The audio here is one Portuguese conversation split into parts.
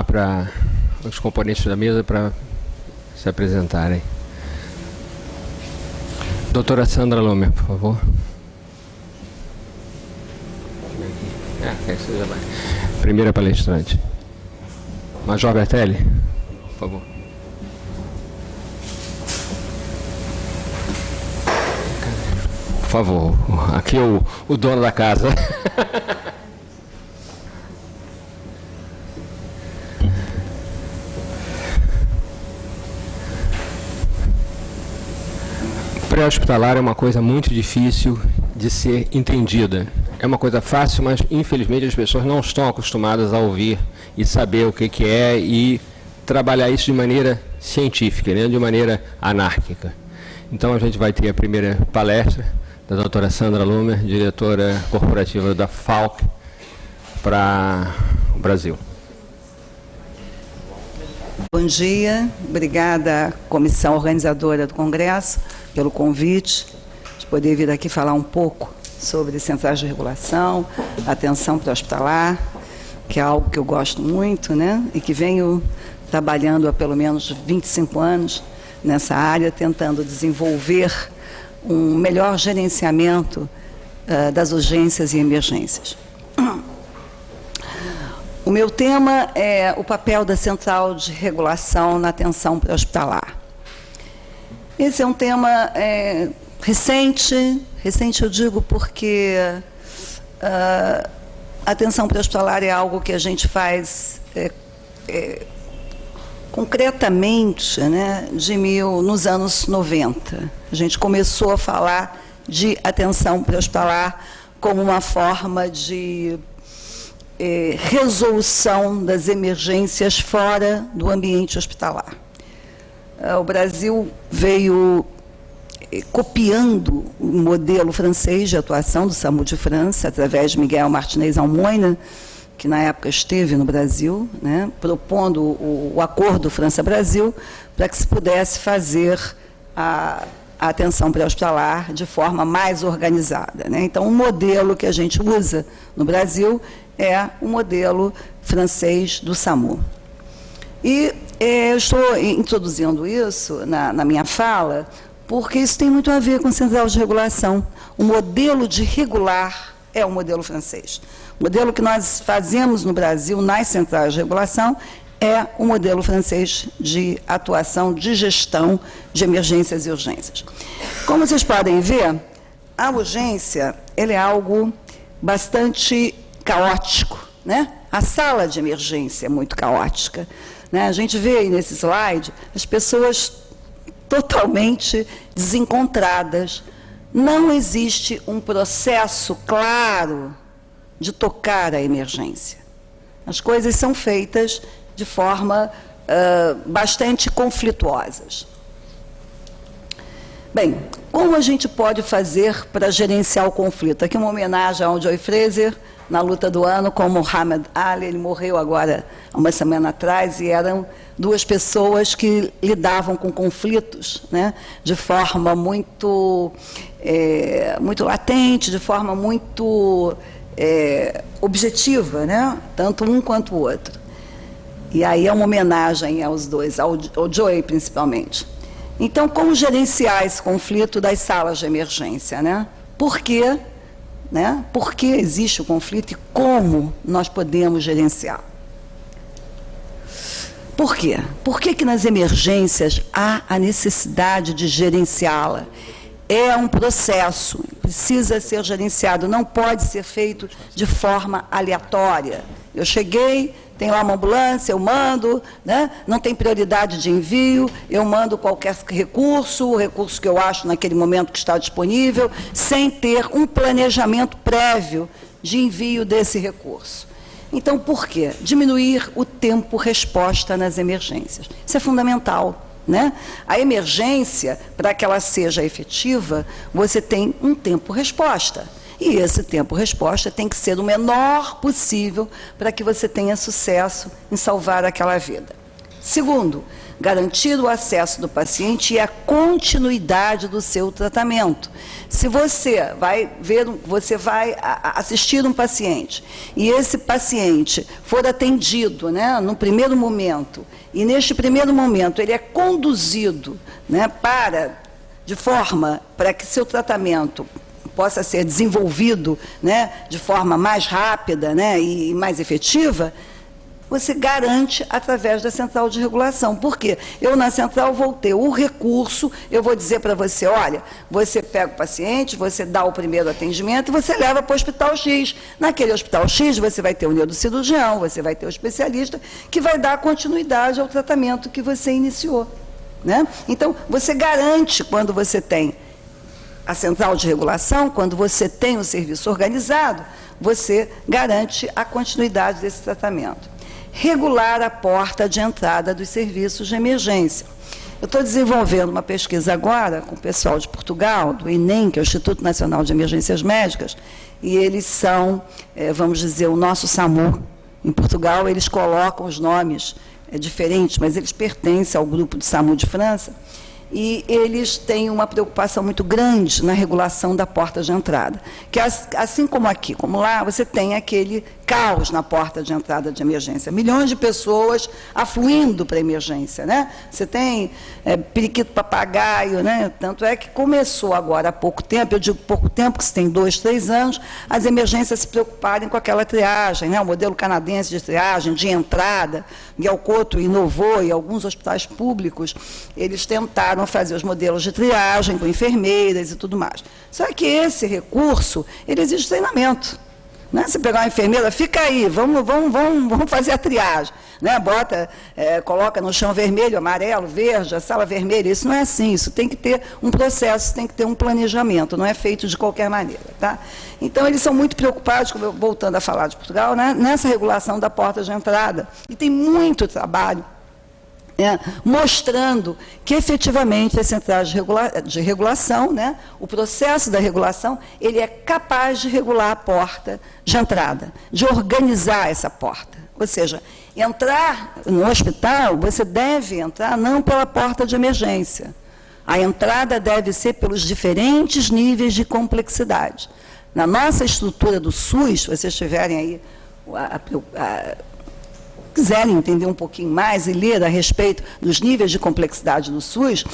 Para os componentes da mesa para se apresentarem. Doutora Sandra Lumer, por favor. Primeira palestrante. Major Bertelli, por favor. Por favor, aqui é o dono da casa. Pré-hospitalar é uma coisa muito difícil de ser entendida. É uma coisa fácil, mas infelizmente as pessoas não estão acostumadas a ouvir e saber o que é e trabalhar isso de maneira científica, né? De maneira anárquica. Então a gente vai ter a primeira palestra da doutora Sandra Lumer, diretora corporativa da Falck para o Brasil. Bom dia, obrigada à comissão organizadora do Congresso pelo convite de poder vir aqui falar um pouco sobre centrais de regulação, atenção pré-hospitalar, que é algo que eu gosto muito, né? E que venho trabalhando há pelo menos 25 anos nessa área, tentando desenvolver um melhor gerenciamento das urgências e emergências. O meu tema é o papel da central de regulação na atenção pré-hospitalar. Esse é um tema recente eu digo porque a atenção pré-hospitalar é algo que a gente faz concretamente, né, nos anos 90. A gente começou a falar de atenção pré-hospitalar como uma forma de resolução das emergências fora do ambiente hospitalar. O Brasil veio copiando o modelo francês de atuação do SAMU de França, através de Miguel Martinez Almoina, que na época esteve no Brasil, né, propondo o acordo França-Brasil para que se pudesse fazer a atenção pré-hospitalar de forma mais organizada, né? Então, o modelo que a gente usa no Brasil é o modelo francês do SAMU. E eu estou introduzindo isso na minha fala, porque isso tem muito a ver com central de regulação. O modelo de regular é o modelo francês. O modelo que nós fazemos no Brasil, nas centrais de regulação, é o modelo francês de atuação, de gestão de emergências e urgências. Como vocês podem ver, a urgência ela é algo bastante caótico, né? A sala de emergência é muito caótica, né? A gente vê aí nesse slide as pessoas totalmente desencontradas. Não existe um processo claro de tocar a emergência. As coisas são feitas de forma bastante conflituosas. Bem, como a gente pode fazer para gerenciar o conflito? Aqui uma homenagem ao Joe Frazier, na luta do ano com Muhammad Ali. Ele morreu agora, há uma semana atrás, e eram duas pessoas que lidavam com conflitos, né, de forma muito latente, de forma muito objetiva, né, tanto um quanto o outro. E aí é uma homenagem aos dois, ao Joe principalmente. Então, como gerenciar esse conflito das salas de emergência, né? Por quê? Né? Por que existe o conflito e como nós podemos gerenciar? Por quê? Por que nas emergências há a necessidade de gerenciá-la? É um processo, precisa ser gerenciado, não pode ser feito de forma aleatória. Eu cheguei, tem lá uma ambulância, eu mando, né? Não tem prioridade de envio, eu mando qualquer recurso, o recurso que eu acho naquele momento que está disponível, sem ter um planejamento prévio de envio desse recurso. Então, por quê? Diminuir o tempo-resposta nas emergências. Isso é fundamental, né? A emergência, para que ela seja efetiva, você tem um tempo-resposta. E esse tempo-resposta tem que ser o menor possível para que você tenha sucesso em salvar aquela vida. Segundo, garantir o acesso do paciente e a continuidade do seu tratamento. Se você vai assistir um paciente e esse paciente for atendido, né, no primeiro momento, e neste primeiro momento ele é conduzido, né, de forma para que seu tratamento possa ser desenvolvido, né, de forma mais rápida, né, e mais efetiva, você garante através da central de regulação. Por quê? Eu, na central, vou ter o recurso, eu vou dizer para você, olha, você pega o paciente, você dá o primeiro atendimento e você leva para o hospital X. Naquele hospital X, você vai ter o neurocirurgião, você vai ter o especialista, que vai dar continuidade ao tratamento que você iniciou, né? Então, você garante, quando você tem a central de regulação, quando você tem o serviço organizado, você garante a continuidade desse tratamento. Regular a porta de entrada dos serviços de emergência. Eu estou desenvolvendo uma pesquisa agora com o pessoal de Portugal, do INEM, que é o Instituto Nacional de Emergências Médicas, e eles são, vamos dizer, o nosso SAMU. Em Portugal, eles colocam os nomes diferentes, mas eles pertencem ao grupo de SAMU de França, e eles têm uma preocupação muito grande na regulação da porta de entrada. Que assim como aqui, como lá, você tem aquele caos na porta de entrada de emergência. Milhões de pessoas afluindo para a emergência, né? Você tem periquito papagaio, né? Tanto é que começou agora há pouco tempo, eu digo pouco tempo, que se tem 2, 3 anos, as emergências se preocuparem com aquela triagem, né? O modelo canadense de triagem, de entrada. Miguel Couto inovou, e alguns hospitais públicos, eles tentaram fazer os modelos de triagem com enfermeiras e tudo mais. Só que esse recurso, ele exige treinamento. Né? Você pegar uma enfermeira, fica aí, vamos fazer a triagem. Né? Coloca no chão vermelho, amarelo, verde, a sala vermelha. Isso não é assim, isso tem que ter um processo, tem que ter um planejamento, não é feito de qualquer maneira. Tá? Então, eles são muito preocupados, voltando a falar de Portugal, né? Nessa regulação da porta de entrada. E tem muito trabalho mostrando que, efetivamente, as centrais de regulação, né, o processo da regulação, ele é capaz de regular a porta de entrada, de organizar essa porta. Ou seja, entrar no hospital, você deve entrar não pela porta de emergência. A entrada deve ser pelos diferentes níveis de complexidade. Na nossa estrutura do SUS, se vocês tiverem aí quiserem entender um pouquinho mais e ler a respeito dos níveis de complexidade do SUS,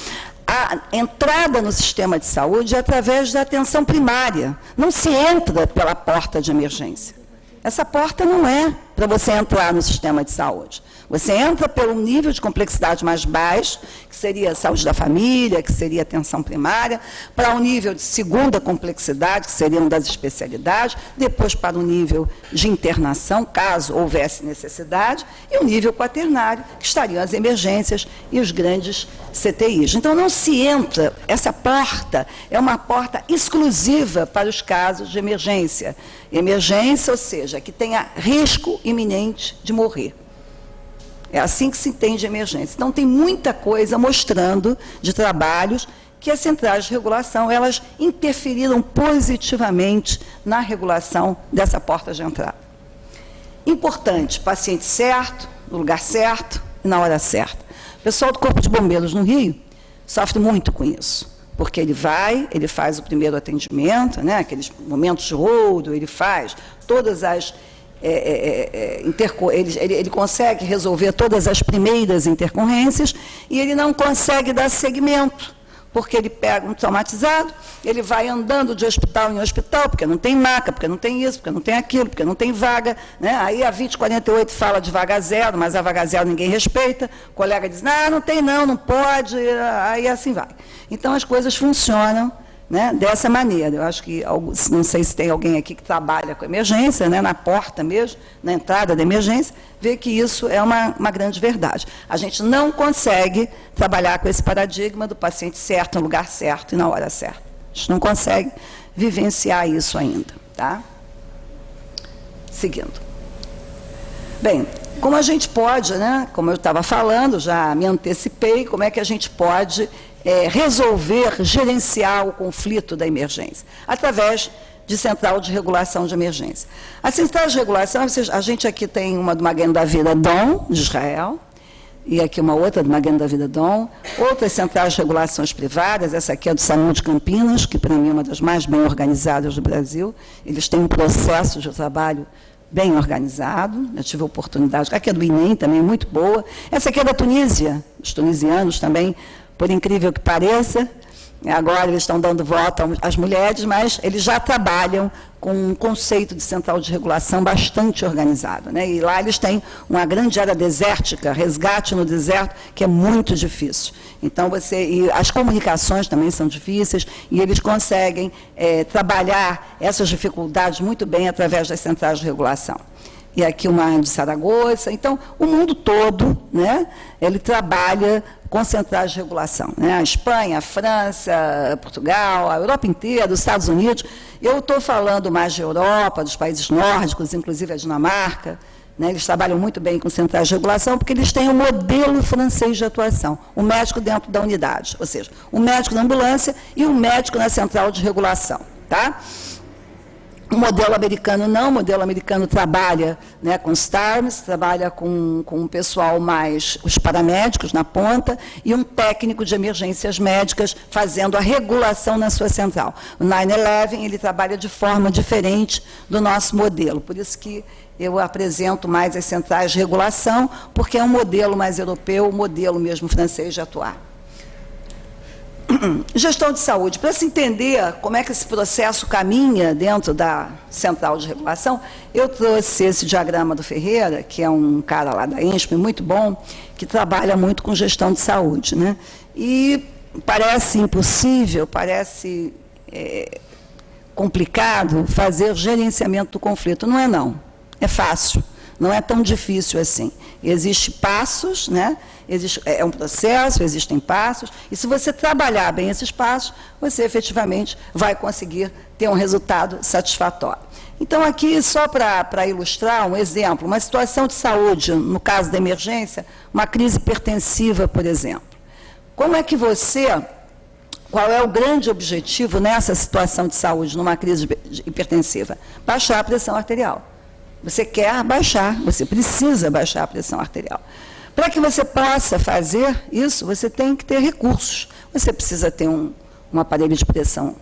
a entrada no sistema de saúde é através da atenção primária. Não se entra pela porta de emergência. Essa porta não é para você entrar no sistema de saúde. Você entra pelo nível de complexidade mais baixo, que seria a saúde da família, que seria a atenção primária, para o nível de segunda complexidade, que seriam das especialidades, depois para o nível de internação, caso houvesse necessidade, e o nível quaternário, que estariam as emergências e os grandes CTIs. Então, não se entra, essa porta é uma porta exclusiva para os casos de emergência. Emergência, ou seja, que tenha risco iminente de morrer. É assim que se entende emergência. Então, tem muita coisa mostrando de trabalhos que as centrais de regulação, elas interferiram positivamente na regulação dessa porta de entrada. Importante, paciente certo, no lugar certo e na hora certa. O pessoal do Corpo de Bombeiros no Rio sofre muito com isso, porque ele faz o primeiro atendimento, né, aqueles momentos de rodo, ele faz todas as... ele consegue resolver todas as primeiras intercorrências e ele não consegue dar seguimento, porque ele pega um traumatizado, ele vai andando de hospital em hospital, porque não tem maca, porque não tem isso, porque não tem aquilo, porque não tem vaga. Né? Aí a 2048 fala de vaga zero, mas a vaga zero ninguém respeita. O colega diz, não tem não pode, aí assim vai. Então, as coisas funcionam, né, dessa maneira. Eu acho que, não sei se tem alguém aqui que trabalha com emergência, né, na porta mesmo, na entrada da emergência, vê que isso é uma grande verdade. A gente não consegue trabalhar com esse paradigma do paciente certo, no lugar certo e na hora certa. A gente não consegue vivenciar isso ainda. Tá? Seguindo. Bem, como a gente pode, né, como eu estava falando, já me antecipei, como é que a gente pode resolver, gerenciar o conflito da emergência? Através de central de regulação de emergência. A central de regulação, a gente aqui tem uma do Magen David Adom, de Israel, e aqui uma outra do Maguena da Vida Dom, outras centrais de regulações privadas, essa aqui é do SAMU de Campinas, que para mim é uma das mais bem organizadas do Brasil. Eles têm um processo de trabalho bem organizado, eu tive a oportunidade, aqui é do INEM também, muito boa. Essa aqui é da Tunísia, os tunisianos também, por incrível que pareça, agora eles estão dando voto às mulheres, mas eles já trabalham com um conceito de central de regulação bastante organizado, né? E lá eles têm uma grande área desértica, resgate no deserto, que é muito difícil. Então, e as comunicações também são difíceis, e eles conseguem trabalhar essas dificuldades muito bem através das centrais de regulação. E aqui uma de Saragoça. Então, o mundo todo, né, ele trabalha com centrais de regulação, né? A Espanha, a França, Portugal, a Europa inteira, os Estados Unidos. Eu estou falando mais de Europa, dos países nórdicos, inclusive a Dinamarca, né? Eles trabalham muito bem com centrais de regulação, porque eles têm um modelo francês de atuação, o médico dentro da unidade, ou seja, o médico na ambulância e o médico na central de regulação, tá? O modelo americano não, o modelo americano trabalha, né, com os TARMs, trabalha com o pessoal mais, os paramédicos na ponta, e um técnico de emergências médicas fazendo a regulação na sua central. O 9/11, ele trabalha de forma diferente do nosso modelo, por isso que eu apresento mais as centrais de regulação, porque é um modelo mais europeu, o modelo mesmo francês de atuar. Gestão de saúde. Para se entender como é que esse processo caminha dentro da central de regulação, eu trouxe esse diagrama do Ferreira, que é um cara lá da INSP, muito bom, que trabalha muito com gestão de saúde, né? E parece impossível, parece complicado fazer gerenciamento do conflito. Não é não, é fácil, não é tão difícil assim. Existem passos, né? É um processo, existem passos, e se você trabalhar bem esses passos, você efetivamente vai conseguir ter um resultado satisfatório. Então, aqui, só para ilustrar um exemplo, uma situação de saúde, no caso da emergência, uma crise hipertensiva, por exemplo. Como é que qual é o grande objetivo nessa situação de saúde, numa crise hipertensiva? Baixar a pressão arterial. Você quer baixar, você precisa baixar a pressão arterial. Para que você possa fazer isso, você tem que ter recursos. Você precisa ter um aparelho de pressão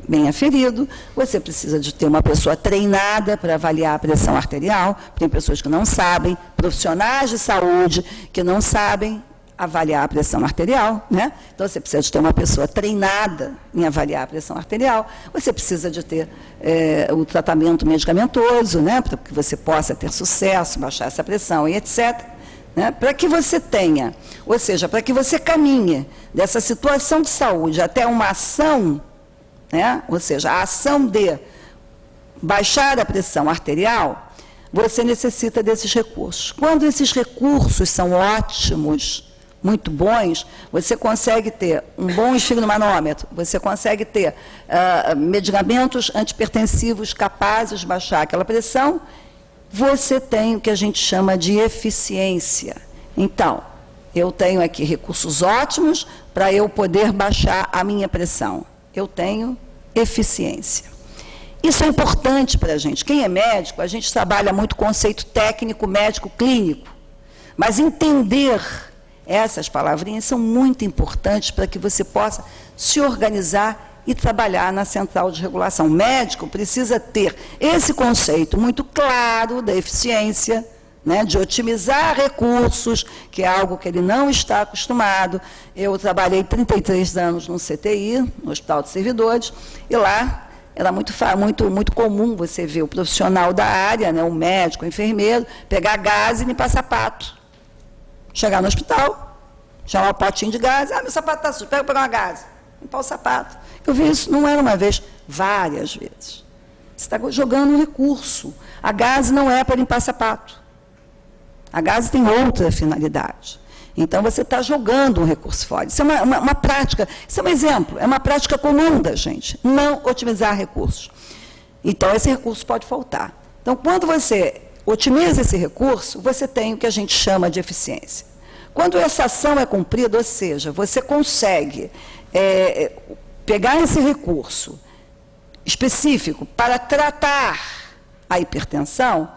bem aferido, você precisa de ter uma pessoa treinada para avaliar a pressão arterial, tem pessoas que não sabem, profissionais de saúde que não sabem avaliar a pressão arterial, né? Então, você precisa de ter uma pessoa treinada em avaliar a pressão arterial, você precisa de ter o tratamento medicamentoso, né? Para que você possa ter sucesso, baixar essa pressão e etc., né, para que você tenha, ou seja, para que você caminhe dessa situação de saúde até uma ação, né, ou seja, a ação de baixar a pressão arterial, você necessita desses recursos. Quando esses recursos são ótimos, muito bons, você consegue ter um bom esfigmomanômetro, você consegue ter medicamentos antipertensivos capazes de baixar aquela pressão, você tem o que a gente chama de eficiência. Então, eu tenho aqui recursos ótimos para eu poder baixar a minha pressão. Eu tenho eficiência. Isso é importante para a gente. Quem é médico, a gente trabalha muito conceito técnico, médico, clínico. Mas entender essas palavrinhas são muito importantes para que você possa se organizar e trabalhar na central de regulação. O médico precisa ter esse conceito muito claro da eficiência, né, de otimizar recursos, que é algo que ele não está acostumado. Eu trabalhei 33 anos no CTI, no Hospital de Servidores, e lá era muito comum você ver o profissional da área, né, o médico, o enfermeiro, pegar gás e limpar sapato. Chegar no hospital, chamar um potinho de gás, meu sapato está sujo, pegar uma gás, limpar o sapato. Eu vi isso, não era uma vez, várias vezes. Você está jogando um recurso. A gás não é para limpar sapato. A gás tem outra finalidade. Então, você está jogando um recurso fora. Isso é uma prática, isso é um exemplo, é uma prática comum da gente, não otimizar recursos. Então, esse recurso pode faltar. Então, quando você otimiza esse recurso, você tem o que a gente chama de eficiência. Quando essa ação é cumprida, ou seja, você consegue pegar esse recurso específico para tratar a hipertensão,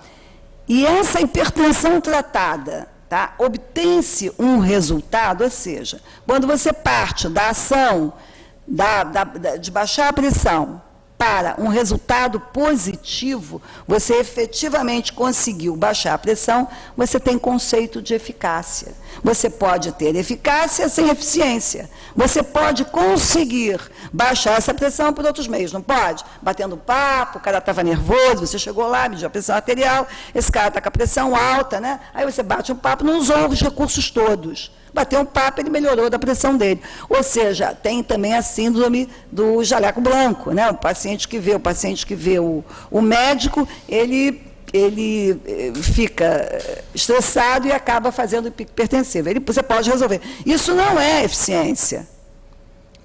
e essa hipertensão tratada tá? Obtém-se um resultado, ou seja, quando você parte da ação de baixar a pressão para um resultado positivo, você efetivamente conseguiu baixar a pressão, você tem conceito de eficácia. Você pode ter eficácia sem eficiência. Você pode conseguir baixar essa pressão por outros meios, não pode? Batendo papo, o cara estava nervoso, você chegou lá, mediu a pressão arterial, esse cara está com a pressão alta, né? Aí você bate um papo, não usou os recursos todos. Bateu um papo, ele melhorou da pressão dele. Ou seja, tem também a síndrome do jaleco branco, né? O paciente que vê o médico, ele fica estressado e acaba fazendo pico hipertensivo. Você pode resolver. Isso não é eficiência.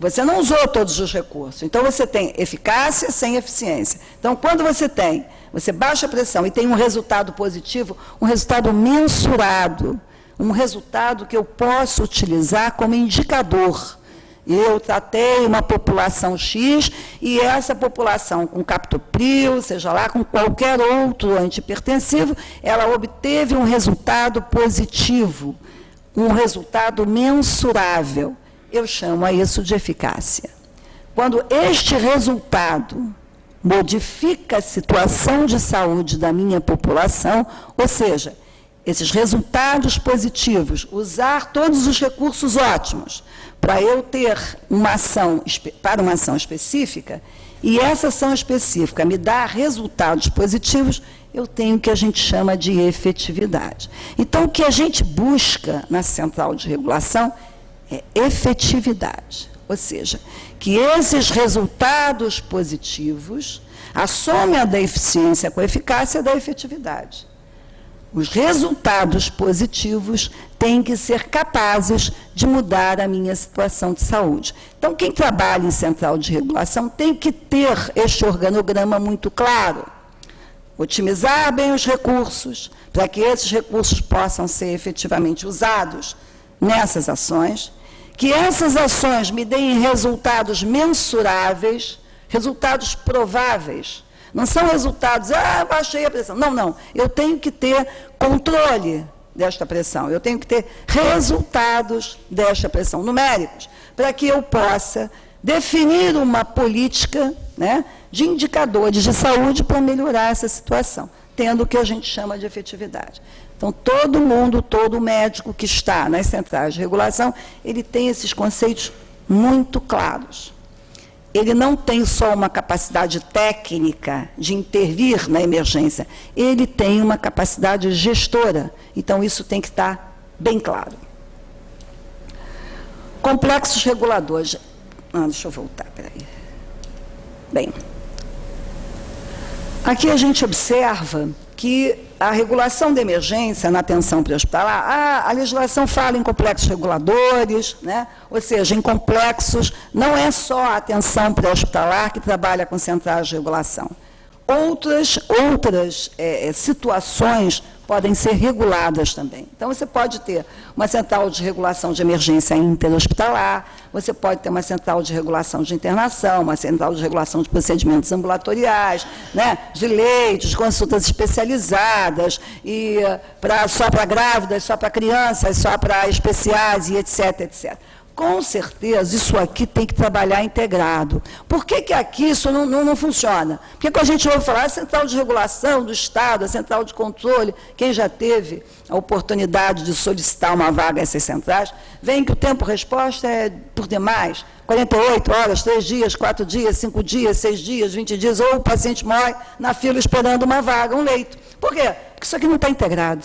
Você não usou todos os recursos. Então, você tem eficácia sem eficiência. Então, quando você baixa a pressão e tem um resultado positivo, um resultado mensurado, um resultado que eu posso utilizar como indicador. Eu tratei uma população X e essa população com captopril, seja lá com qualquer outro antihipertensivo, ela obteve um resultado positivo, um resultado mensurável. Eu chamo a isso de eficácia. Quando este resultado modifica a situação de saúde da minha população, ou seja, esses resultados positivos, usar todos os recursos ótimos para eu ter uma ação específica, e essa ação específica me dá resultados positivos, eu tenho o que a gente chama de efetividade. Então, o que a gente busca na central de regulação é efetividade, ou seja, que esses resultados positivos, a soma da eficiência com a eficácia da efetividade. Os resultados positivos têm que ser capazes de mudar a minha situação de saúde. Então, quem trabalha em central de regulação tem que ter este organograma muito claro. Otimizar bem os recursos, para que esses recursos possam ser efetivamente usados nessas ações, que essas ações me deem resultados mensuráveis, resultados prováveis. Não são resultados, baixei a pressão. Não, não. Eu tenho que ter controle desta pressão. Eu tenho que ter resultados desta pressão, numéricos, para que eu possa definir uma política, né, de indicadores de saúde para melhorar essa situação, tendo o que a gente chama de efetividade. Então, todo mundo, todo médico que está nas centrais de regulação, ele tem esses conceitos muito claros. Ele não tem só uma capacidade técnica de intervir na emergência, ele tem uma capacidade gestora. Então, isso tem que estar bem claro. Complexos reguladores. Deixa eu voltar, peraí. Bem, aqui a gente observa que a regulação da emergência na atenção pré-hospitalar, a legislação fala em complexos reguladores, né? Ou seja, em complexos, não é só a atenção pré-hospitalar que trabalha com centrais de regulação. Outras situações podem ser reguladas também. Então, você pode ter uma central de regulação de emergência interhospitalar, você pode ter uma central de regulação de internação, uma central de regulação de procedimentos ambulatoriais, né, de leitos, de consultas especializadas, e só para grávidas, só para crianças, só para especiais, e etc, etc. Com certeza, isso aqui tem que trabalhar integrado. Por que aqui isso não funciona? Porque quando a gente ouve falar a central de regulação do Estado, a central de controle, quem já teve a oportunidade de solicitar uma vaga nessas centrais, vem que o tempo-resposta é por demais, 48 horas, 3 dias, 4 dias, 5 dias, 6 dias, 20 dias, ou o paciente morre na fila esperando uma vaga, um leito. Por quê? Porque isso aqui não está integrado.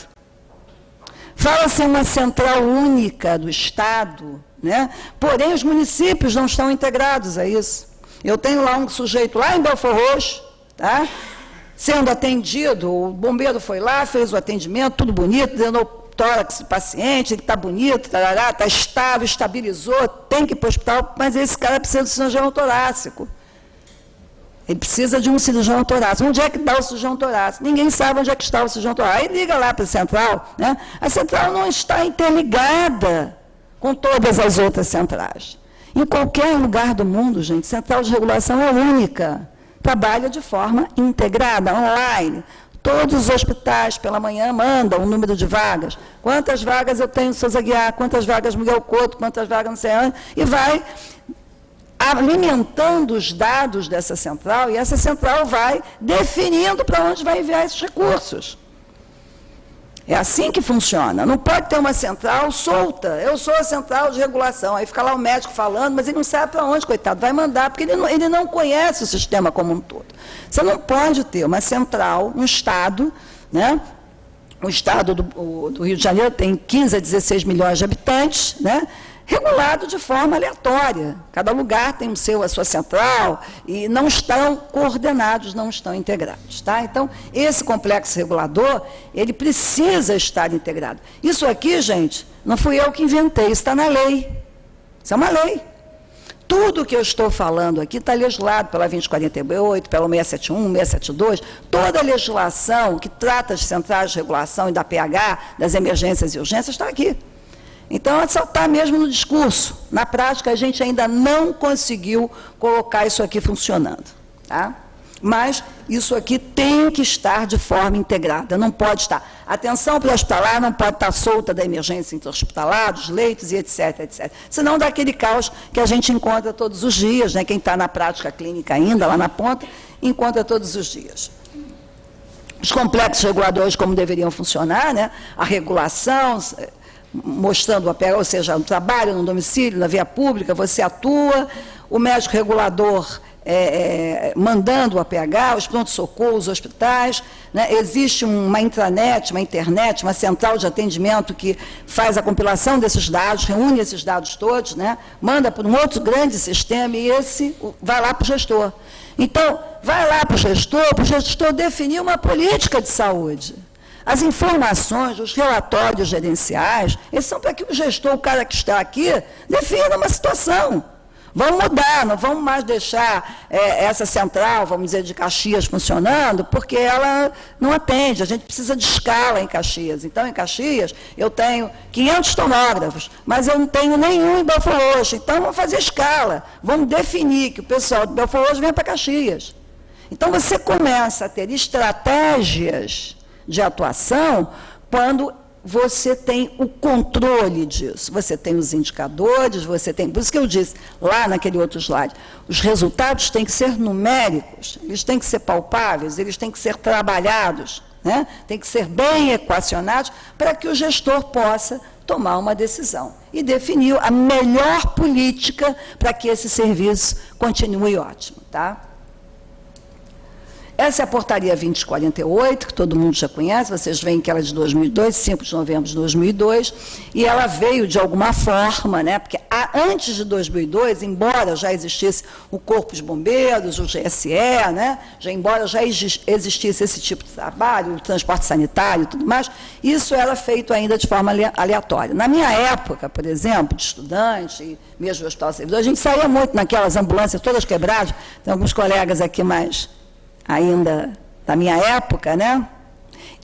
Fala-se em uma central única do Estado, né? Porém, os municípios não estão integrados a isso. Eu tenho lá um sujeito lá em Belford Roxo, tá? Sendo atendido, o bombeiro foi lá, fez o atendimento, tudo bonito, dando o tórax do paciente, ele está bonito, está estável, estabilizou, tem que ir para o hospital, mas esse cara precisa de cirurgião torácico. Ele precisa de um cirurgião torácico. Onde é que está o cirurgião torácico? Ninguém sabe onde é que está o cirurgião torácico. Aí liga lá para a central, né? A central não está interligada com todas as outras centrais. Em qualquer lugar do mundo, gente, central de regulação é única. Trabalha de forma integrada, online. todos os hospitais, pela manhã, mandam um número de vagas. Quantas vagas eu tenho em Souza Aguiar, quantas vagas Miguel Couto, quantas vagas não sei onde, e vai alimentando os dados dessa central, e essa central vai definindo para onde vai enviar esses recursos. É assim que funciona. Não pode ter uma central solta. Eu sou a central de regulação. Aí fica lá o médico falando, mas ele não sabe para onde, coitado, vai mandar, porque ele não conhece o sistema como um todo. Você não pode ter uma central, um Estado, né? O Estado do Rio de Janeiro tem 15 a 16 milhões de habitantes, né? Regulado de forma aleatória. Cada lugar tem a sua central e não estão coordenados, não estão integrados. Tá? Então, esse complexo regulador, ele precisa estar integrado. Isso aqui, gente, não fui eu que inventei, isso está na lei. Isso é uma lei. Tudo que eu estou falando aqui está legislado pela 2048, pelo 671, 672, toda a legislação que trata de centrais de regulação e da PH, das emergências e urgências, está aqui. Então, só está mesmo no discurso. Na prática, a gente ainda não conseguiu colocar isso aqui funcionando. Tá? Mas isso aqui tem que estar de forma integrada, não pode estar. A atenção pré-hospitalar não pode estar solta da emergência intra-hospitalar, dos leitos e etc, etc. Senão dá aquele caos que a gente encontra todos os dias, né? Quem está na prática clínica ainda, lá na ponta, encontra todos os dias. Os complexos reguladores, como deveriam funcionar, né? A regulação, mostrando a PH, ou seja, no trabalho, no domicílio, na via pública, você atua, o médico regulador mandando a PH, os pronto-socorros, os hospitais, né? Existe uma intranet, uma internet, uma central de atendimento que faz a compilação desses dados, reúne esses dados todos, né? Manda para um outro grande sistema e esse vai lá para o gestor. Então, vai lá para o gestor definir uma política de saúde. As informações, os relatórios gerenciais, eles são para que o gestor, o cara que está aqui, defina uma situação. Vamos mudar, não vamos mais deixar essa central, vamos dizer, de Caxias funcionando, porque ela não atende, a gente precisa de escala em Caxias. Então, em Caxias, eu tenho 500 tomógrafos, mas eu não tenho nenhum em Belford Roxo. Então, vamos fazer escala, vamos definir que o pessoal de Belford Roxo venha para Caxias. Então, você começa a ter estratégias de atuação quando você tem o controle disso, você tem os indicadores, você tem, por isso que eu disse lá naquele outro slide, os resultados têm que ser numéricos, eles têm que ser palpáveis, eles têm que ser trabalhados, né? Têm que ser bem equacionados para que o gestor possa tomar uma decisão e definir a melhor política para que esse serviço continue ótimo, tá? Essa é a portaria 2048, que todo mundo já conhece, vocês veem que ela é de 2002, 5 de novembro de 2002, e ela veio de alguma forma, né, porque antes de 2002, embora já existisse o Corpo de Bombeiros, o GSE, né, embora já existisse esse tipo de trabalho, o transporte sanitário e tudo mais, isso era feito ainda de forma aleatória. Na minha época, por exemplo, de estudante, e mesmo de hospital servidor, a gente saía muito naquelas ambulâncias todas quebradas, tem alguns colegas aqui mais ainda da minha época, né?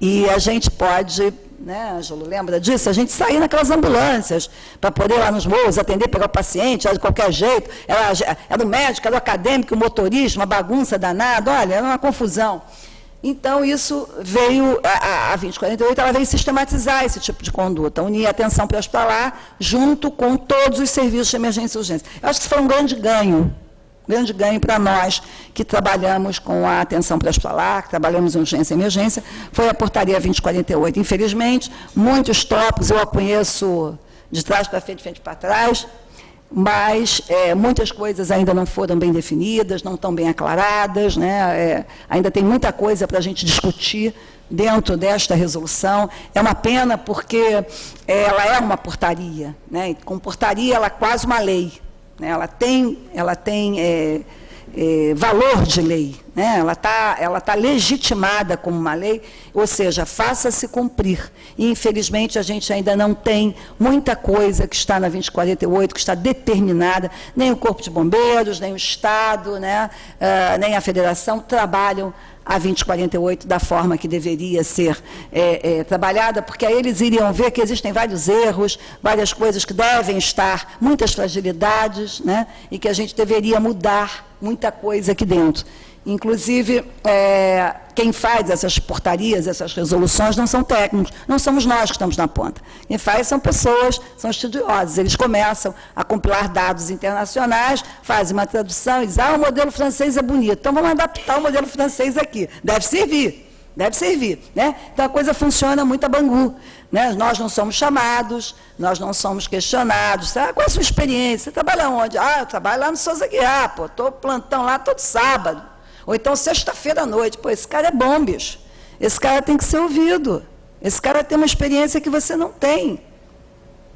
E a gente pode, né, Ângelo, lembra disso? A gente saía naquelas ambulâncias para poder ir lá nos voos, atender, pegar o paciente, de qualquer jeito. Era o médico, era o acadêmico, o motorista, uma bagunça danada, olha, era uma confusão. Então, isso veio, a 2048, ela veio sistematizar esse tipo de conduta, unir a atenção pré-hospitalar junto com todos os serviços de emergência e urgência. Eu acho que isso foi um grande ganho para nós que trabalhamos com a atenção pré-hospitalar, que trabalhamos em urgência e emergência, foi a portaria 2048. Infelizmente, muitos tópicos eu a conheço de trás para frente, de frente para trás, mas muitas coisas ainda não foram bem definidas, não estão bem aclaradas, né? Ainda tem muita coisa para a gente discutir dentro desta resolução. É uma pena porque ela é uma portaria, né? E com portaria ela é quase uma lei. Ela tem valor de lei, né? Ela tá legitimada como uma lei, ou seja, faça-se cumprir. E, infelizmente, a gente ainda não tem muita coisa que está na 2048, que está determinada, nem o Corpo de Bombeiros, nem o Estado, né? Nem a Federação trabalham a 2048 da forma que deveria ser trabalhada, porque aí eles iriam ver que existem vários erros, várias coisas que devem estar, muitas fragilidades, né, e que a gente deveria mudar muita coisa aqui dentro. Inclusive, quem faz essas portarias, essas resoluções, não são técnicos, não somos nós que estamos na ponta. Quem faz são pessoas, são estudiosos. Eles começam a compilar dados internacionais, fazem uma tradução e dizem, o modelo francês é bonito, então vamos adaptar o modelo francês aqui. Deve servir, né? Então, a coisa funciona muito a Bangu. Né? Nós não somos chamados, nós não somos questionados. Qual é a sua experiência? Você trabalha onde? Eu trabalho lá no Souza Guiar, estou plantão lá todo sábado. Ou então, sexta-feira à noite. Pô, esse cara é bom, bicho. Esse cara tem que ser ouvido. Esse cara tem uma experiência que você não tem.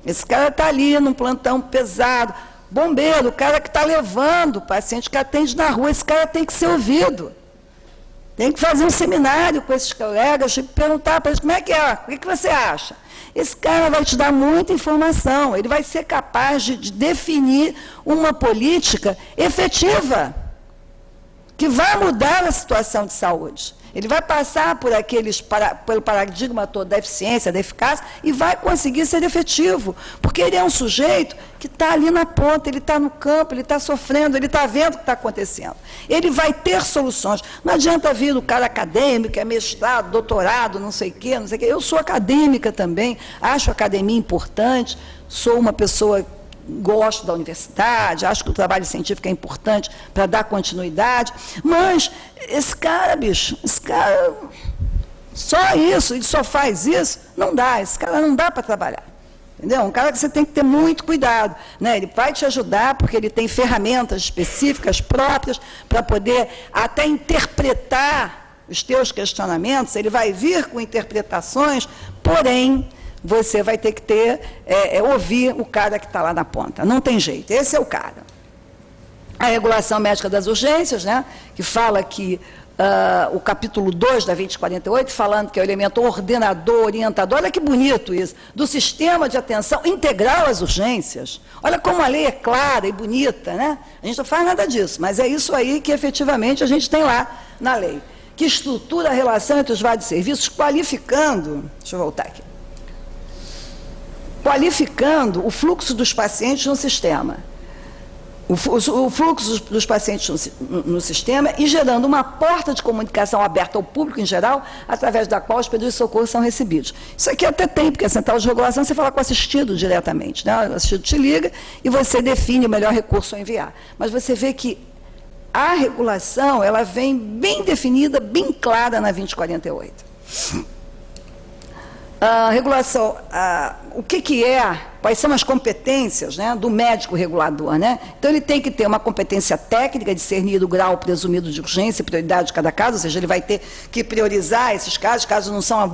Esse cara está ali num plantão pesado. Bombeiro, o cara que está levando o paciente que atende na rua, esse cara tem que ser ouvido. Tem que fazer um seminário com esses colegas e perguntar para eles como é que é, o que você acha? Esse cara vai te dar muita informação, ele vai ser capaz de definir uma política efetiva, que vai mudar a situação de saúde. Ele vai passar por pelo paradigma todo da eficiência, da eficácia, e vai conseguir ser efetivo, porque ele é um sujeito que está ali na ponta, ele está no campo, ele está sofrendo, ele está vendo o que está acontecendo. Ele vai ter soluções. Não adianta vir o cara acadêmico, é mestrado, doutorado, não sei o quê. Eu sou acadêmica também, acho a academia importante, sou uma pessoa gosto da universidade, acho que o trabalho científico é importante para dar continuidade, mas esse cara, bicho, só isso, ele só faz isso, não dá, esse cara não dá para trabalhar. Entendeu? Um cara que você tem que ter muito cuidado, né? Ele vai te ajudar porque ele tem ferramentas específicas próprias para poder até interpretar os teus questionamentos, ele vai vir com interpretações, porém, você vai ter que ouvir o cara que está lá na ponta. Não tem jeito, esse é o cara. A regulação médica das urgências, né, que fala que o capítulo 2 da 2048, falando que é o elemento ordenador, orientador, olha que bonito isso, do sistema de atenção integral às urgências. Olha como a lei é clara e bonita, né? A gente não faz nada disso, mas é isso aí que efetivamente a gente tem lá na lei, que estrutura a relação entre os vários serviços, qualificando, deixa eu voltar aqui, qualificando o fluxo dos pacientes no sistema, o fluxo dos pacientes no sistema e gerando uma porta de comunicação aberta ao público em geral, através da qual os pedidos de socorro são recebidos. Isso aqui até tem, porque a central de regulação você fala com o assistido diretamente, né? O assistido te liga e você define o melhor recurso a enviar. Mas você vê que a regulação, ela vem bem definida, bem clara na 2048. A regulação, o que é, quais são as competências, né, do médico regulador, né? Então, ele tem que ter uma competência técnica, discernir o grau presumido de urgência e prioridade de cada caso, ou seja, ele vai ter que priorizar esses casos não são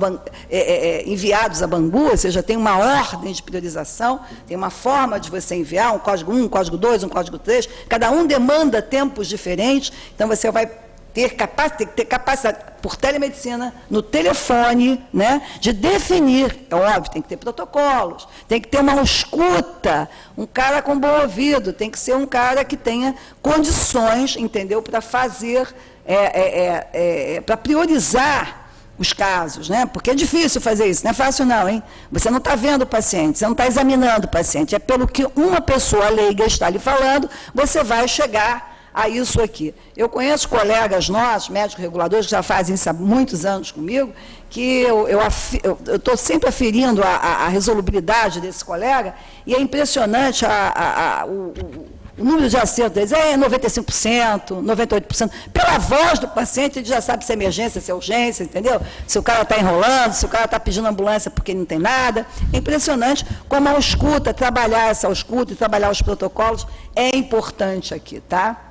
enviados a Bangu, ou seja, tem uma ordem de priorização, tem uma forma de você enviar, um código 1, um código 2, um código 3, cada um demanda tempos diferentes, então você vai tem que ter capacidade, por telemedicina, no telefone, né, de definir, é óbvio, tem que ter protocolos, tem que ter uma escuta, um cara com bom ouvido, tem que ser um cara que tenha condições, entendeu, para fazer, para priorizar os casos, né, porque é difícil fazer isso, não é fácil não, hein? Você não está vendo o paciente, você não está examinando o paciente, é pelo que uma pessoa leiga está lhe falando, você vai chegar a isso aqui. Eu conheço colegas nossos, médicos reguladores, que já fazem isso há muitos anos comigo, que eu estou sempre aferindo a resolubilidade desse colega, e é impressionante o número de acertos deles, 95%, 98%. Pela voz do paciente, ele já sabe se é emergência, se é urgência, entendeu? Se o cara está enrolando, se o cara está pedindo ambulância porque não tem nada. É impressionante como a escuta, trabalhar essa escuta e trabalhar os protocolos é importante aqui, tá?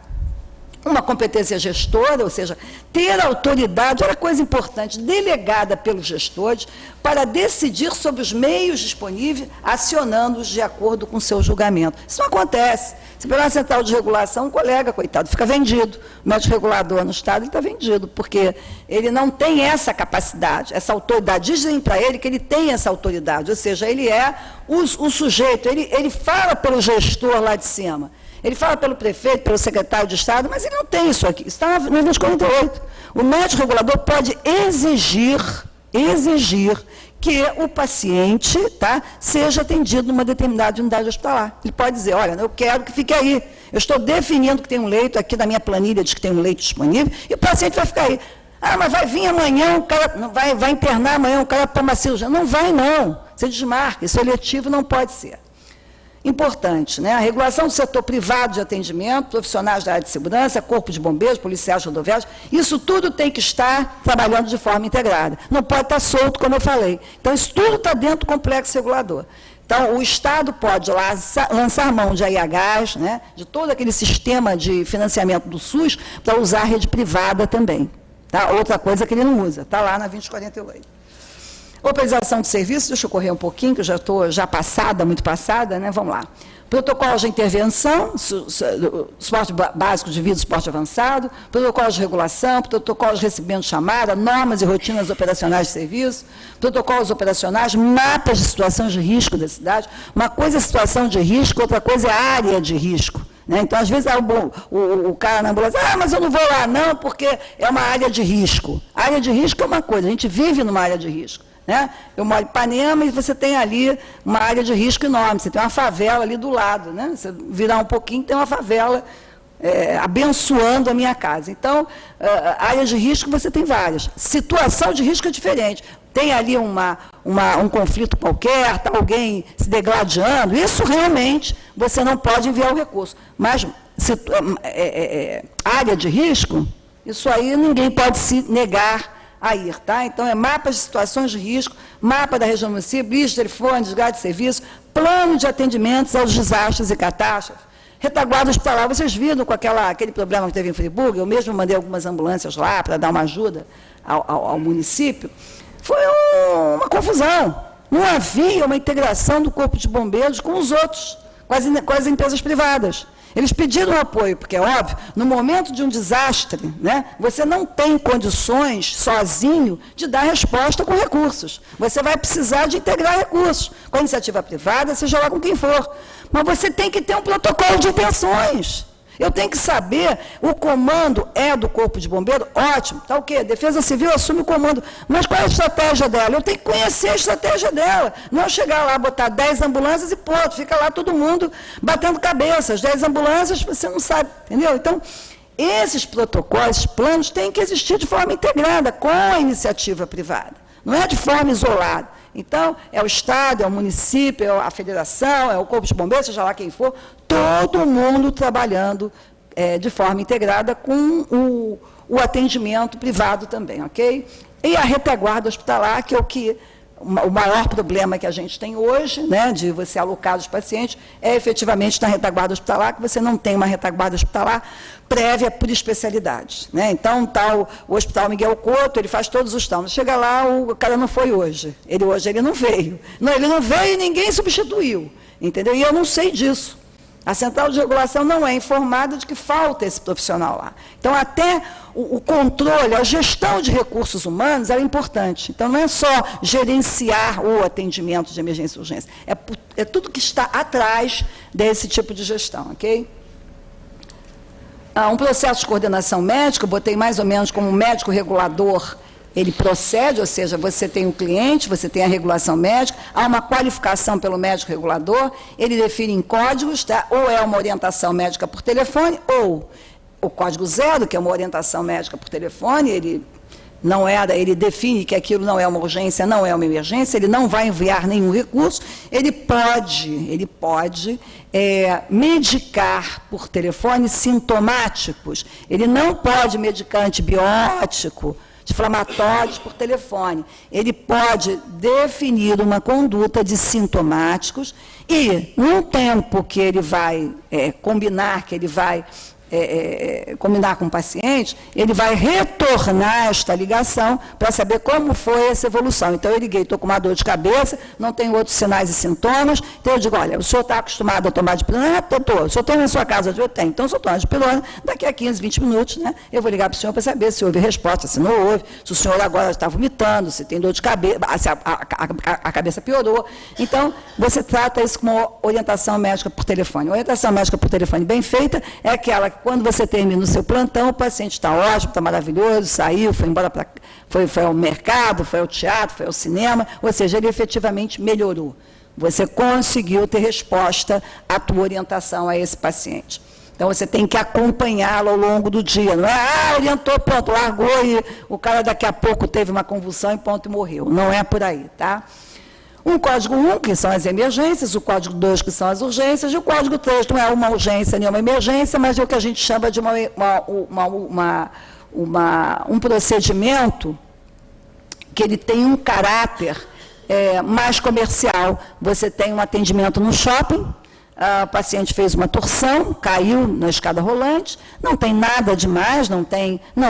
Uma competência gestora, ou seja, ter autoridade, olha coisa importante, delegada pelos gestores, para decidir sobre os meios disponíveis, acionando-os de acordo com o seu julgamento. Isso não acontece. Se pegar uma central de regulação, um colega, coitado, fica vendido. O médico regulador no Estado, ele está vendido, porque ele não tem essa capacidade, essa autoridade. Dizem para ele que ele tem essa autoridade, ou seja, ele é o sujeito, ele fala pelo gestor lá de cima. Ele fala pelo prefeito, pelo secretário de Estado, mas ele não tem isso aqui. Isso está no 2048. O médico regulador pode exigir que o paciente, tá, seja atendido numa determinada unidade hospitalar. Ele pode dizer, olha, eu quero que fique aí. Eu estou definindo que tem um leito, aqui na minha planilha diz que tem um leito disponível, e o paciente vai ficar aí. Ah, mas vai vir amanhã, o cara vai internar amanhã, o cara toma cirurgia. Não vai, não. Você desmarca. Isso eletivo não pode ser. Importante, né? A regulação do setor privado de atendimento, profissionais da área de segurança, corpo de bombeiros, policiais rodoviários, isso tudo tem que estar trabalhando de forma integrada. Não pode estar solto, como eu falei. Então, isso tudo está dentro do complexo regulador. Então, o Estado pode lançar mão de AIHs, né, de todo aquele sistema de financiamento do SUS, para usar a rede privada também. Tá? Outra coisa que ele não usa, está lá na 2048. Operação de serviço, deixa eu correr um pouquinho, que eu já estou muito passada, né? Vamos lá. Protocolos de intervenção, suporte básico de vida, suporte avançado, protocolos de regulação, protocolos de recebimento de chamada, normas e rotinas operacionais de serviço, protocolos operacionais, mapas de situações de risco da cidade. Uma coisa é situação de risco, outra coisa é área de risco. Né? Então, às vezes, o cara na ambulância, mas eu não vou lá não, porque é uma área de risco. A área de risco é uma coisa, a gente vive numa área de risco. Né? Eu moro em Ipanema e você tem ali uma área de risco enorme, você tem uma favela ali do lado, né? Você virar um pouquinho, tem uma favela abençoando a minha casa. Então, áreas de risco você tem várias. Situação de risco é diferente. Tem ali um conflito qualquer, está alguém se degladiando, isso realmente você não pode enviar o recurso. Mas área de risco, isso aí ninguém pode se negar a ir, tá? Então, mapas de situações de risco, mapa da região do município, lista de telefone, desgaste de serviço, plano de atendimentos aos desastres e catástrofes, retaguarda hospitalar. Vocês viram com aquele problema que teve em Friburgo? Eu mesmo mandei algumas ambulâncias lá para dar uma ajuda ao município. Foi uma confusão. Não havia uma integração do Corpo de Bombeiros com os outros, com as empresas privadas. Eles pediram apoio, porque é óbvio, no momento de um desastre, né, você não tem condições, sozinho, de dar resposta com recursos. Você vai precisar de integrar recursos, com a iniciativa privada, seja lá com quem for. Mas você tem que ter um protocolo de intenções. Eu tenho que saber, o comando é do Corpo de Bombeiro, ótimo, está o quê? Defesa Civil assume o comando, mas qual é a estratégia dela? Eu tenho que conhecer a estratégia dela, não chegar lá, botar 10 ambulâncias e pronto, fica lá todo mundo batendo cabeças, 10 ambulâncias, você não sabe, entendeu? Então, esses protocolos, esses planos, têm que existir de forma integrada com a iniciativa privada, não é de forma isolada. Então, é o Estado, é o município, é a federação, é o Corpo de Bombeiros, seja lá quem for, todo mundo trabalhando de forma integrada com o atendimento privado também, ok? E a retaguarda hospitalar, que é o maior problema que a gente tem hoje, né, de você alocar os pacientes, é efetivamente na retaguarda hospitalar, que você não tem uma retaguarda hospitalar prévia por especialidade. Né? Então, tá o Hospital Miguel Couto, ele faz todos os turnos. Chega lá, o cara não foi hoje. Hoje ele não veio. Não, ele não veio e ninguém substituiu. Entendeu? E eu não sei disso. A central de regulação não é informada de que falta esse profissional lá. Então, até o controle, a gestão de recursos humanos é importante. Então, não é só gerenciar o atendimento de emergência e urgência. É tudo que está atrás desse tipo de gestão, ok? Um processo de coordenação médica, eu botei mais ou menos como médico regulador, ele procede, ou seja, você tem o cliente, você tem a regulação médica, há uma qualificação pelo médico regulador, ele define em códigos, tá? Ou é uma orientação médica por telefone, ou o código 0, que é uma orientação médica por telefone, ele define que aquilo não é uma urgência, não é uma emergência, ele não vai enviar nenhum recurso, ele pode medicar por telefone sintomáticos, ele não pode medicar antibiótico, inflamatórios por telefone. Ele pode definir uma conduta de sintomáticos e, num tempo que ele vai combinar com o paciente, ele vai retornar esta ligação para saber como foi essa evolução. Então, eu liguei, estou com uma dor de cabeça, não tenho outros sinais e sintomas, então eu digo, olha, o senhor está acostumado a tomar dipirona? Estou. O senhor tem na sua casa? Eu tenho. Então, o senhor toma dipirona, daqui a 15, 20 minutos, né, eu vou ligar para o senhor para saber se houve resposta, se não houve, se o senhor agora está vomitando, se tem dor de cabeça, se a cabeça piorou. Então, você trata isso como orientação médica por telefone. A orientação médica por telefone bem feita é aquela quando você termina o seu plantão, o paciente está ótimo, está maravilhoso, saiu, foi embora foi ao mercado, foi ao teatro, foi ao cinema, ou seja, ele efetivamente melhorou. Você conseguiu ter resposta à tua orientação a esse paciente. Então, você tem que acompanhá-lo ao longo do dia. Não é, orientou, pronto, largou e o cara daqui a pouco teve uma convulsão e pronto, e morreu. Não é por aí, tá? O código 1, que são as emergências, o código 2, que são as urgências, e o código 3 não é uma urgência nem uma emergência, mas é o que a gente chama de um procedimento que ele tem um caráter mais comercial. Você tem um atendimento no shopping, o paciente fez uma torção, caiu na escada rolante, não tem nada demais, não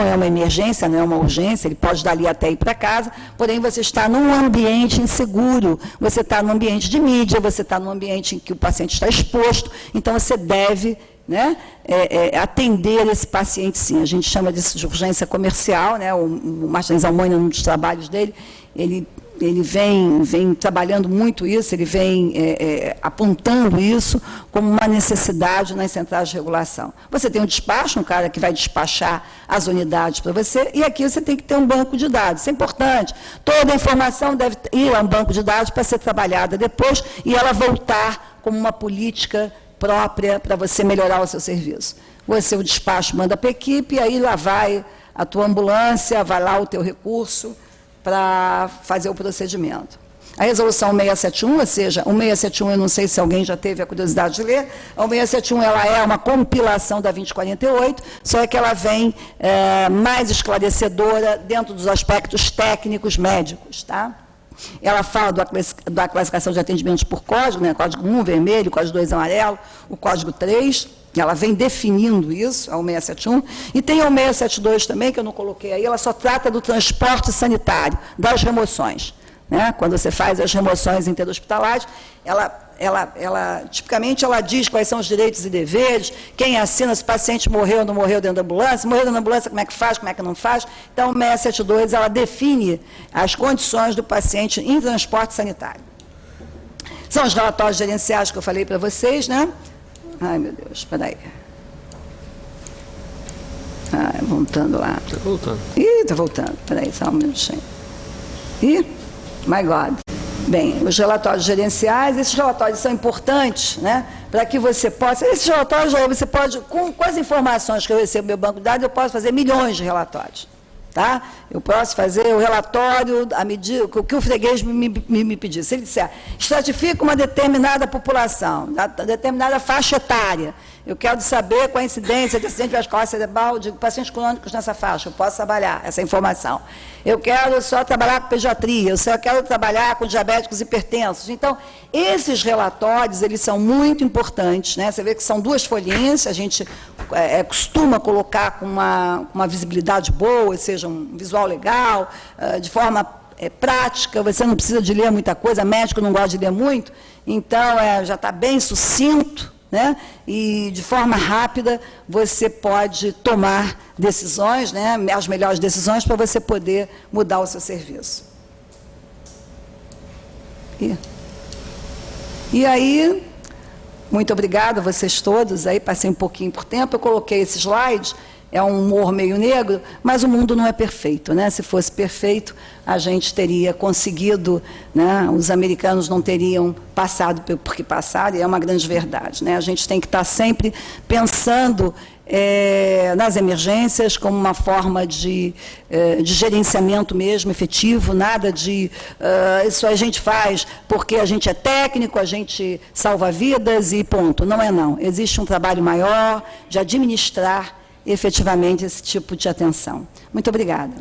é uma emergência, não é uma urgência, ele pode dali até ir para casa, porém você está num ambiente inseguro, você está num ambiente de mídia, você está num ambiente em que o paciente está exposto, então você deve, né, atender esse paciente sim. A gente chama disso de urgência comercial, né? O Martins Almoina, num dos trabalhos dele, ele vem trabalhando muito isso, ele vem apontando isso como uma necessidade nas centrais de regulação. Você tem um despacho, um cara que vai despachar as unidades para você, e aqui você tem que ter um banco de dados. Isso é importante. Toda a informação deve ir a um banco de dados para ser trabalhada depois e ela voltar como uma política própria para você melhorar o seu serviço. Você, o despacho, manda para a equipe, e aí lá vai a tua ambulância, vai lá o teu recurso, para fazer o procedimento. A resolução 671, ou seja, o 671, eu não sei se alguém já teve a curiosidade de ler, a 671 ela é uma compilação da 2048, só que ela vem mais esclarecedora dentro dos aspectos técnicos médicos, tá? Ela fala da classificação de atendimentos por código, né? Código 1, vermelho, código 2, amarelo, o código 3, ela vem definindo isso, a 671, e tem a 672 também, que eu não coloquei aí, ela só trata do transporte sanitário, das remoções, né? Quando você faz as remoções interhospitalares, tipicamente, ela diz quais são os direitos e deveres, quem assina, se o paciente morreu ou não morreu dentro da ambulância, morreu dentro da ambulância, como é que faz, como é que não faz. Então, 672, ela define as condições do paciente em transporte sanitário. São os relatórios gerenciais que eu falei para vocês, né? Ai, meu Deus, espera aí. Voltando lá. Está voltando. Ih, está voltando. Espera aí, só um minutinho. Ih, my God. Bem, os relatórios gerenciais, esses relatórios são importantes, né, para que você possa... Esses relatórios, você pode, com as informações que eu recebo no meu banco de dados, eu posso fazer milhões de relatórios. Tá? Eu posso fazer o relatório à medida o que o freguês me pedir. Se ele disser, estratifica uma determinada população, determinada faixa etária, eu quero saber qual a incidência de acidente vascular cerebral de pacientes crônicos nessa faixa, eu posso trabalhar essa informação. Eu quero só trabalhar com pediatria, eu só quero trabalhar com diabéticos hipertensos. Então, esses relatórios, eles são muito importantes, né? Você vê que são 2 folhinhas, a gente costuma colocar com uma visibilidade boa, ou seja, um visual legal, de forma prática, você não precisa de ler muita coisa, médico não gosta de ler muito, então já está bem sucinto, né? E de forma rápida você pode tomar decisões, né? As melhores decisões para você poder mudar o seu serviço. E aí, muito obrigada a vocês todos, aí passei um pouquinho por tempo, eu coloquei esse slide, é um humor meio negro, mas o mundo não é perfeito, né? Se fosse perfeito, a gente teria conseguido, né? Os americanos não teriam passado por que passaram, e é uma grande verdade, né? A gente tem que estar sempre pensando nas emergências como uma forma de gerenciamento mesmo, efetivo, nada de isso a gente faz porque a gente é técnico, a gente salva vidas e ponto. Não é não. Existe um trabalho maior de administrar efetivamente esse tipo de atenção. Muito obrigada.